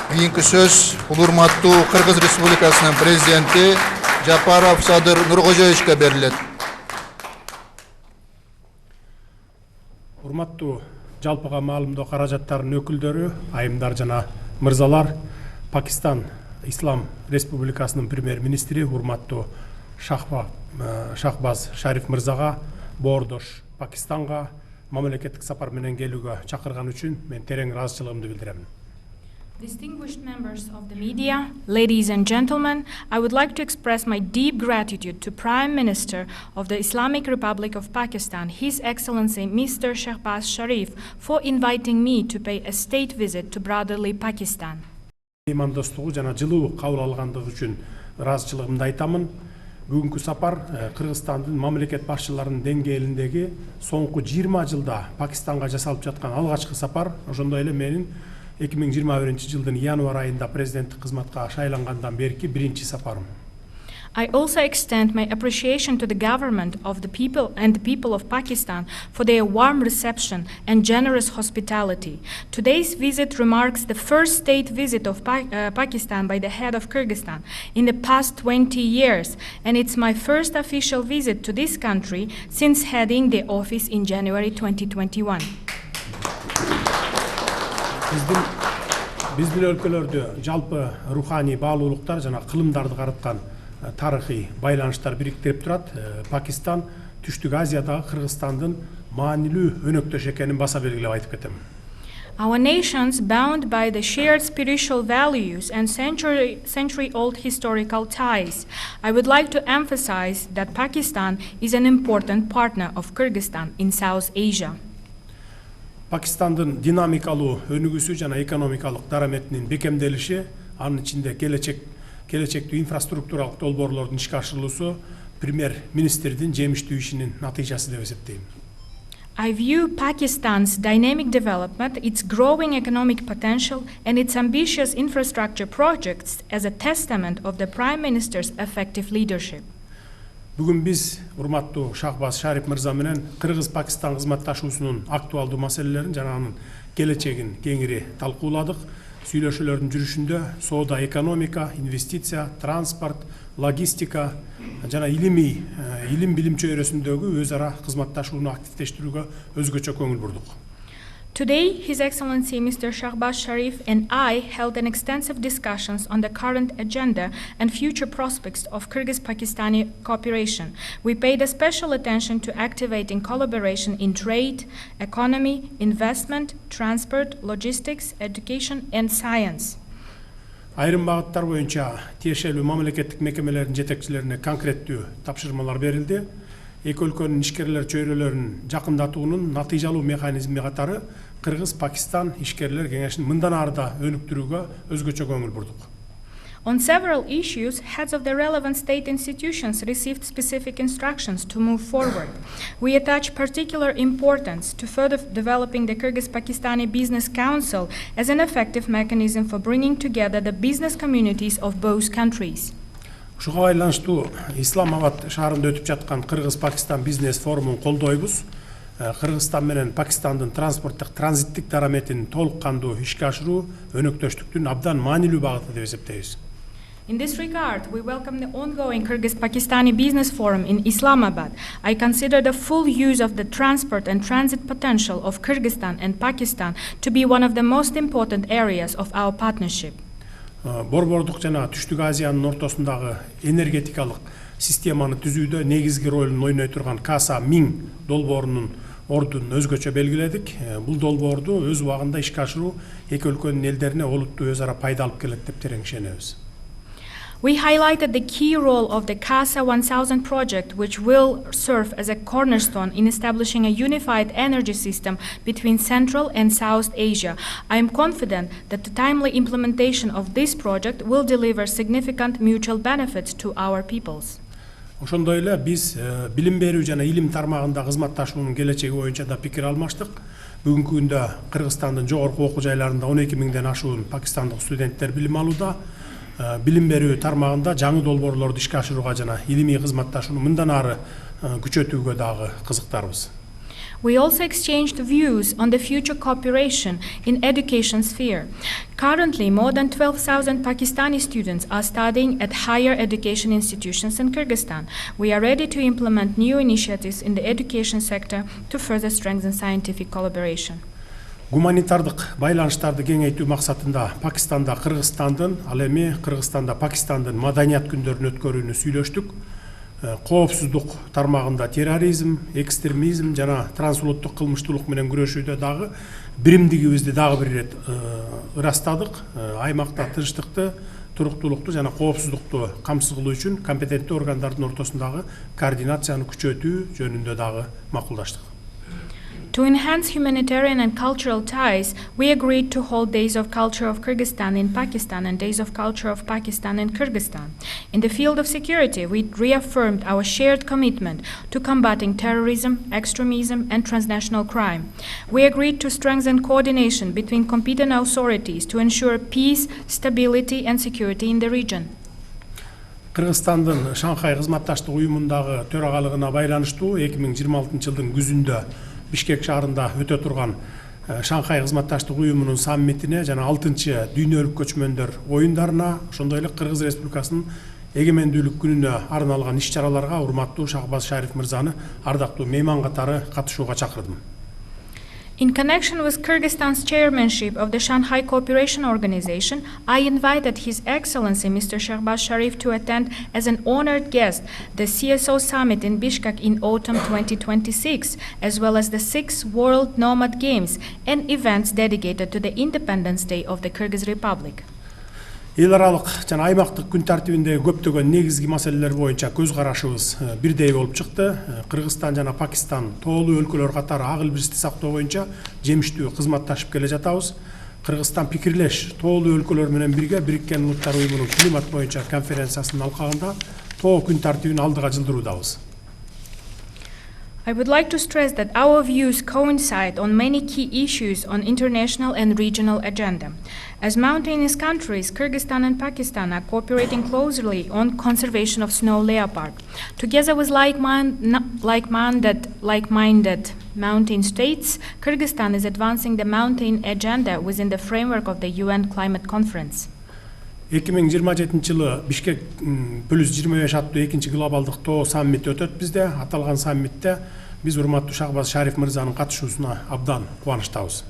Keyinki söz Urmattu Kırgız Respublikasının prezidenti Zhaparov Sadır Nurg'o'yevичке beriladi. Urmattu жалпыға маалымдоо каражаттарынын өкүлдөрү, айымдар жана мырзалар, Pakistan Ислам Республикасынын премьер-министри урматтуу Шахбаз Шариф мырзага боордош Пакистанга мамлекеттик сапар менен келүүгө чакырган үчүн мен терең ыраазычылыгымды билдирем. Distinguished members of the media, ladies and gentlemen, I would like to express my deep gratitude to Prime Minister of the Islamic Republic of Pakistan, His Excellency Mr. Shahbaz Sharif, for inviting me to pay a state visit to brotherly Pakistan. Меймандостугу жана жылуу кабыл алгандыгы үчүн ыраазычылыгымды айтамын. Бүгүнкү сапар Кыргызстандын мамлекет башчыларынын деңгээлиндеги соңку 20 жылда Пакистанга жасалып жаткан алгачкы сапар, ошондой эле менин 2021 жылдын январь айында президенттик кызматка шайлангандан берки биринчи сапарым. I also extend my appreciation to the government of the people and the people of Pakistan for their warm reception and generous hospitality. Today's visit remarks the first state visit of Pakistan by the head of Kyrgyzstan in the past 20 years, and it's my first official visit to this country since heading the office in January 2021. Биздин өлкөлөрдө жалпы руханий баалуулуктар жана кылымдарды караткан тарыхый байланыштар бириктирип турат. Пакистан Түштүк Азиядагы Кыргызстандын маанилүү өнөктөш экенин баса белгилеп айтып кетем. Our nations, bound by the shared spiritual values and century-old historical ties, I would like to emphasize that Pakistan is an important partner of Kyrgyzstan in South Asia. Пакистандын динамикалуу өнүгүүсү жана экономикалык дараметинин бекемделиши, анын ичинде келечектүү инфраструктуралык долбоорлордун ишке ашырылуусу премьер-министрдин жемиштүү ишинин натыйжасы деп эсептейм. I view Pakistan's dynamic development, its growing economic potential, and its ambitious infrastructure projects as a testament of the Prime Minister's effective leadership. Бүгүн биз урматтуу Шахбаз Шариф мырза менен Кыргыз-Пакистан кызматташуусунун актуалдуу маселелерин жана анын келечегин кеңири талкууладык. Сүйлөшүүлөрдүн жүрүшүндө соода, экономика, инвестиция, транспорт, логистика жана илим билим чөйрөсүндөгү өз ара кызматташууну активдештирүүгө өзгөчө көңүл бурдук. Today, His Excellency Mr. Shahbaz Sharif and I held an extensive discussions on the current agenda and future prospects of Kyrgyz-Pakistani cooperation. We paid a special attention to activating collaboration in trade, economy, investment, transport, logistics, education, and science. Айрым багыттар боюнча тиешелүү мамлекеттик мекемелердин жетекчилерине конкреттүү тапшырмалар берилди. Эки өлкөнүн ишкерлер чөйрөлөрүн жакындатуунун натыйжалуу механизми катары Кыргыз-Пакистан ишкерлер кеңешин мындан ары да өнүктүрүүгө өзгөчө көңүл бурдук. On several issues, heads of the relevant state institutions received specific instructions to move forward. We attach particular importance to further developing the Kyrgyz-Pakistani Business Council as an effective mechanism for bringing together the business communities of both countries. Ушуга байланыштуу Исламабад шаарында өтүп жаткан Кыргыз-Пакистан бизнес форумун колдойбуз. Кыргызстан менен Пакистандын транспорттук транзиттик дараметин толук кандуу ишке ашыруу өнөктөштүктүн абдан маанилүү багыты деп эсептейбиз. In this regard, we welcome the ongoing Kyrgyz-Pakistani Business Forum in Islamabad. I consider the full use of the transport and transit potential of Kyrgyzstan and Pakistan to be one of the most important areas of our partnership. Борбордук жана Түштүк Азиянын ортосундагы энергетикалык системаны түзүүдө негизги ролун ойной турган Каса 1000 долбоорунун ордун өзгөчө белгиледик. Бул долбоорду өз убагында ишке ашыруу эки өлкөнүн элдерине олуттуу өз ара пайда алып келет деп терең ишенебиз. We highlighted the key role of the CASA 1000 project, which will serve as a cornerstone in establishing a unified energy system between Central and South Asia. I am confident that the timely implementation of this project will deliver significant mutual benefits to our peoples. Ошондой эле биз билим берүү жана илим тармагында кызматташуунун келечеги боюнча да пикир алмаштык. Бүгүнкү күндө Кыргызстандын жогорку окуу жайларында 12 миңден ашуун пакистандык студенттер билим алууда. Билим берүү тармагында жаңы долбоорлорду ишке ашырууга жана илимий кызматташууну мындан ары күчөтүүгө дагы кызыктарбыз. We also exchanged views on the future cooperation in education sphere. Currently, more than 12,000 Pakistani students are studying at higher education institutions in Kyrgyzstan. We are ready to implement new initiatives in the education sector to further strengthen scientific collaboration. Гуманитардык байланыштарды кеңейтүү максатында Пакистанда Кыргызстандын, ал эми Кыргызстанда Пакистандын маданият күндөрүн өткөрүүнү сүйлөштүк. Коопсуздук тармагында терроризм, экстремизм жана трансулуттук кылмыштуулук менен күрөшүүдө дагы биримдигибизди дагы бир ирет ырастадык. Аймакта тынчтыкты, туруктуулукту жана коопсуздукту камсыз кылуу үчүн компетенттүү органдардын ортосундагы координацияны күчөтүү жөнүндө дагы макулдаштык. To enhance humanitarian and cultural ties, we agreed to hold Days of Culture of Kyrgyzstan in Pakistan and Days of Culture of Pakistan in Kyrgyzstan. In the field of security, we reaffirmed our shared commitment to combating terrorism, extremism, and transnational crime. We agreed to strengthen coordination between competent authorities to ensure peace, stability, and security in the region. Кыргызстандын Шанхай кызматташтык уюмундагы төрагалыгына байланыштуу 2026 жылдын күзүндө Бишкек шаарында өтө турган Шанхай кызматташтык уюмунун саммитине жана 6-чы дүйнөлүк көчмөндөр оюндарына, ошондой эле Кыргыз Республикасынын эгемендүүлүк күнүнө арналган иш-чараларга урматтуу Шахбаз Шариф мырзаны ардактуу мейман катары катышууга чакырдым. In connection with Kyrgyzstan's chairmanship of the Shanghai Cooperation Organization, I invited His Excellency Mr. Shahbaz Sharif to attend as an honored guest the CSO Summit in Bishkek in autumn 2026, as well as the 6th World Nomad Games and events dedicated to the Independence Day of the Kyrgyz Republic. Эл аралык жана аймактык күн тартибиндеги көптөгөн негизги маселелер боюнча көз карашыбыз бирдей болуп чыкты. Кыргызстан жана Пакистан тоолуу өлкөлөр катары ак илбирсти сактоо боюнча жемиштүү кызматташып келе жатабыз. Кыргызстан пикирлеш тоолуу өлкөлөр менен бирге Бириккен Улуттар уюмунун климат боюнча конференциясынын алкагында тоо күн тартибин алдыга жылдыруудабыз. I would like to stress that our views coincide on many key issues on international and regional agenda. As mountainous countries, Kyrgyzstan and Pakistan are cooperating closely on conservation of snow leopard. Together with like-minded mountain states, Kyrgyzstan is advancing the mountain agenda within the framework of the UN Climate Conference. 2027 жылы Бишкек +25 аттуу 2-чи глобалдык тоо саммити өтөт бизде. Аталган саммитте биз урматтуу Шахбаз Шариф мырзанын катышуусуна абдан кубанычтабыз.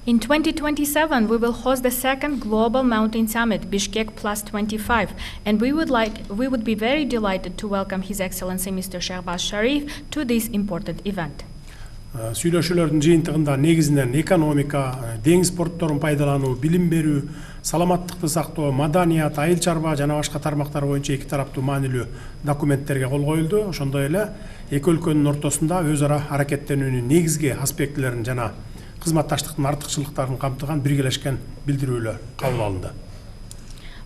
In 2027, we will host the 2nd Global Mountain Summit, Bishkek +25, and we would be very delighted to welcome His Excellency Mr. Shahbaz Sharif to this important event. Сүйлөшүүлөрдүн жыйынтыгында негизинен экономика, деңиз портторун пайдалануу, билим берүү, саламаттыкты сактоо, маданият, айыл чарба жана башка тармактар боюнча эки тараптуу маанилүү документтерге кол коюлду. Ошондой эле эки өлкөнүн ортосунда өз ара аракеттенүүнүн негизги аспектилерин жана кызматташтыктын артыкчылыктарын камтыган биргелешкен билдирүүлөр кабыл алынды.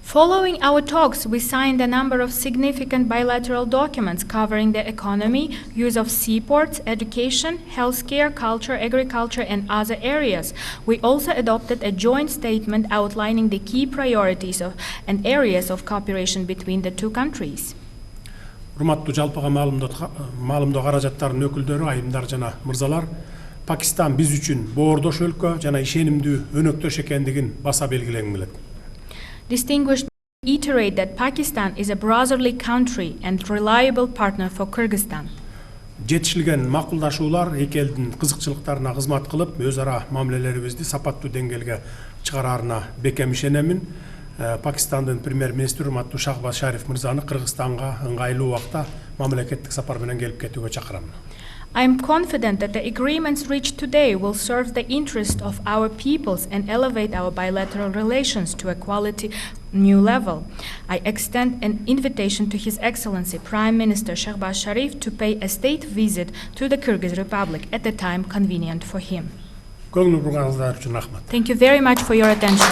Following our talks, we signed a number of significant bilateral documents covering the economy, use of seaports, education, healthcare, culture, agriculture, and other areas. We also adopted a joint statement outlining the key priorities and areas of cooperation between the two countries. Урматтуу жалпыга маалымдоо каражаттарынын өкүлдөрү, айымдар жана мырзалар, Пакистан биз үчүн боордош өлкө жана ишенимдүү өнөктөш экендигин баса белгилегим келет. Distinguished reiterate that Pakistan is a brotherly country and reliable partner for Kyrgyzstan. Жетишилген макулдашуулар эки элдин кызыкчылыктарына кызмат кылып, өз ара мамилелерибизди сапаттуу деңгээлге чыгараарына бекем ишенемин. Пакистандын премьер-министри урматтуу Шахбаз Шариф мырзаны Кыргызстанга ыңгайлуу убакта мамлекеттик сапар менен келип кетүүгө чакырам. I am confident that the agreements reached today will serve the interest of our peoples and elevate our bilateral relations to a quality new level. I extend an invitation to His Excellency Prime Minister Shahbaz Sharif to pay a state visit to the Kyrgyz Republic at the time convenient for him. Көңүл бурганыңыздар үчүн рахмат. Thank you very much for your attention.